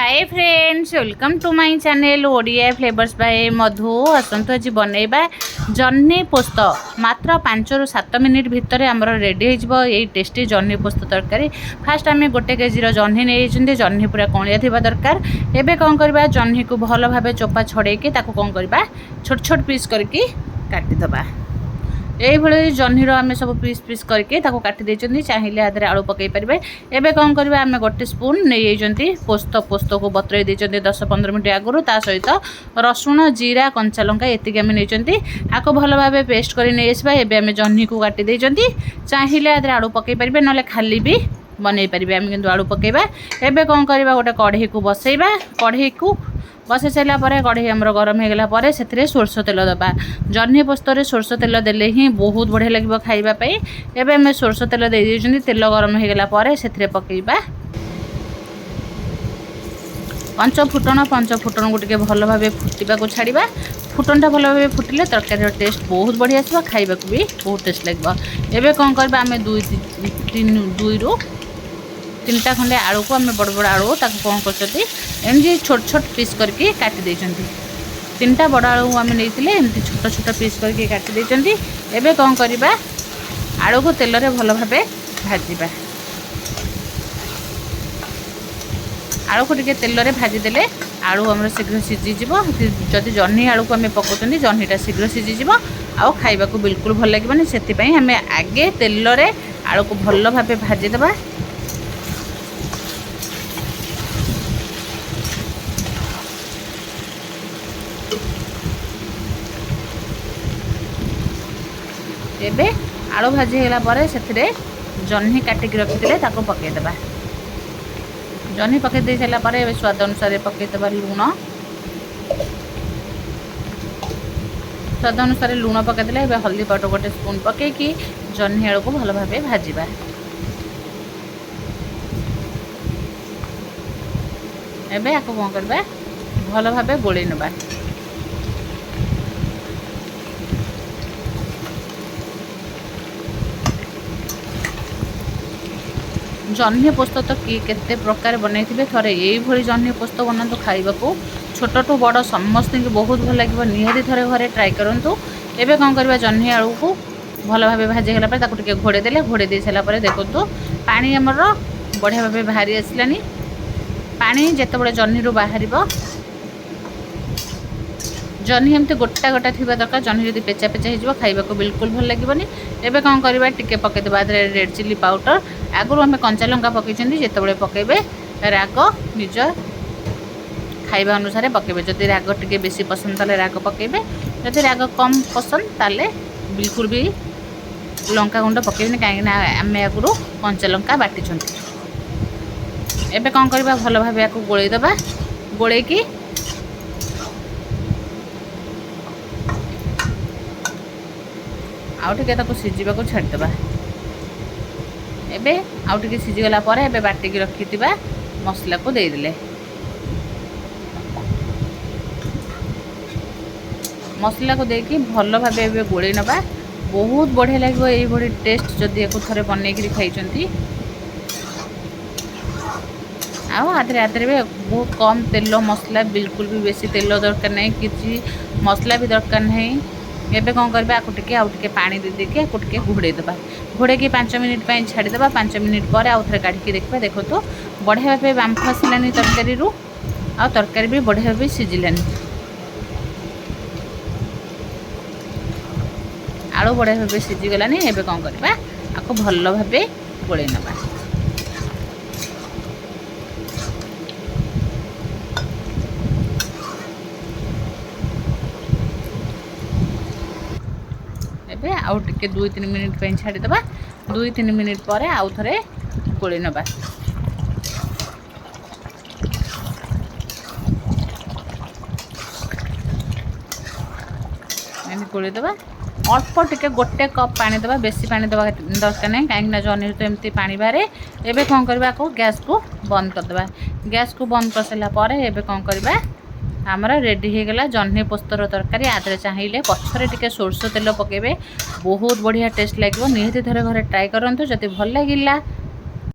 Hi friends, welcome to my channel Odia flavours by Madhu. आसतु आज बनैबा जह्नी पोस्त। मात्र 5 ରୁ 7 मिनिट भितर आमर रेडी हो टेस्टी जह्नी पोस्त तरकारी। फास्ट आम 1 केजी जह्नी नहीं, जह्नी पूरा कणिया थिबा दरकार। एबे कौन करबा, जह्नी को भल भाव चोपा छड़ेकी कौन करबा, छोट छोट पीस करके काटिदबा। यही जह्नीर आम सब पीस पीस करके काटी चाहिए आधे आलू पकई पारे। एबे कौन करबा, आम 1 स्पून नहीं पोस्त को बतरे 10-15 मिनट आगुरी। ता सहित रसुण, जीरा, कंचा लंका एतिक आम नहीं आपको भल भाव पेस्ट कर नहीं आसवा। एबे आम जह्नी को काटी चाहिए आधे आलू पकई पारे, ना खाली भी बनई पारे। आम किंतु आलू पकईबा। एबे कौन करबा, गोटे कढ़ई को बसैबा। कढ़ई को बसई सारा कढ़ई आमर गरम होगला से सोरष तेल दबा। जह्नी पोस्तर सोरष तेल देले ही बहुत बढ़िया लगे खाइबापी। एबे आम सोरष तेल दे देइछन्ती। तेल गरम होगला से पकईबा पंच फुटण को टिके भल भाव फुटा को छाड़ा। फुटणटा भल भाव फुटिले तरकारी टेस्ट बहुत बढ़िया आसो, खाइबा भी बहुत टेस्ट लगे। एबे कौन करबा, आम 2 ରୁ 3टा खंडे आलू को आम बड़ बड़ आलू कौन कर छोट छोट पीस करके काटी देइछन्ती। 3टा बड़ आलू आम नहीं एमती छोट छोट पीस करके काटी देइछन्ती। एबे कौन करबा, आलू को तेल रे भल भाव भाजिबा। आलू को टिके तेल रे भाजीदेले आलू आम शीघ्र सीझीज। जदि जह्नी आलू को आम पकाउछन्ती, जह्नीटा शीघ्र सीझीज आउ खाइबा को बिल्कुल भल लगे। से आम आगे तेल रे आलू को भल भाव भाजीदेबा। एबे आलू भाजी होगा से जह्नी काटिक रखी पकईदेबा। जह्नी पकई दे सारापर स्वाद अनुसार पकईदेबा लुण। स्वाद अनुसार लुण पकईदे। हल्दी पाउडर 1 स्पून पकईकी जह्नी आलू को भल भाव भाजवा। एबे आपको कौन करबा, भल भाव गोलई नबा। जह्नी पोस्त तो किए केते प्रकार बनई थे। यही जह्नी पोस्त बनातु, खाइबा को छोट टू बड़ समस्त बहुत भल लगे। निहाती थे घरे ट्राए करूँ। एबे कौन करबा, जह्नी आलू को भल भाव भाजीगला घोड़े देले। घोड़े दे सारापर देखो पानी आमर बढ़िया भाव बाहरी आसलानी। पानी जिते जह्नी रू बाहर, जह्नी एमती गोटा गोटा थी दरकार। जह्नी जब पेचा पेचा हो खाइबा को बिल्कुल भल लगे। एबे कौन करबा, टिके पकईदेबा रेड चिली पाउडर। आगुरी आम कंचा लंका पकईछन्ती, जिते पकईबे राग निज खाइबा अनुसार पकईबे। जदि राग टिके बेसी पसंद ताले राग पकईबे, जदि राग कम पसंद ताले बिल्कुल भी लंका गुंड पकईबेनि, कहीं आम आगुरी कंचा लंका बाटिछन्ती। एबे कौन करबा, भल भाव या गोलई दबा। गोलैकी आउ टिके सीझा को छाड़ीदबा। एबे आउ टिके सीझीगला एबे बाटिकी रखिथिबा मसला को देदेले। मसला को देकी भल भाव एबे गोलई नबा। बहुत बढ़िया लगे ये टेस्ट जदि या थे बनईकरी खाई। आधे आधे बहुत कम तेल मसला, बिल्कुल भी बेसी तेल दरकार नहीं, किसी मसला भी दरकार नहीं। एबे कौन करबा, आपको टिके आउ टिके पानी दे देके आपको टिके घोड़े देबा। घोड़े की 5 मिनिट पई छाड़ीदेबा। 5 मिनिट पर आउ थे काढ़ी देखा। देखो तो बढ़िया भाव बांफ आसलानी तरकारी रू, आ तरकारी भी बढ़िया भाव सीझिलानी। आलू बढ़िया भाव सीझीगलानी। एबे कौन करबा, आपको भल भाव गोलई नबा। एबे आउ टिके 2-3 मिनिट पे छाड़ीदेबा। 2-3 मिनिट पर आउ थे गोलई नबा। गोलई देबा। अल्प टिके 1 कप पानी देबा, बेसी पानी देबा दरकार नहीं, कहीं जह्नी तो एमती पानी बाहर। एबे कौन करबा, को गैस को बंद करदेबा। गैस को बंद कर सारा पर एबे कौन करबा, आमर रेडी होगला जह्नी पोस्तर तरकारी। आधे चाहिए पछरे टिके सोरष तेल पकेबे, बहुत बढ़िया टेस्ट लगे। निहाती थे घरे ट्राए करूँ। जदि भल लगिला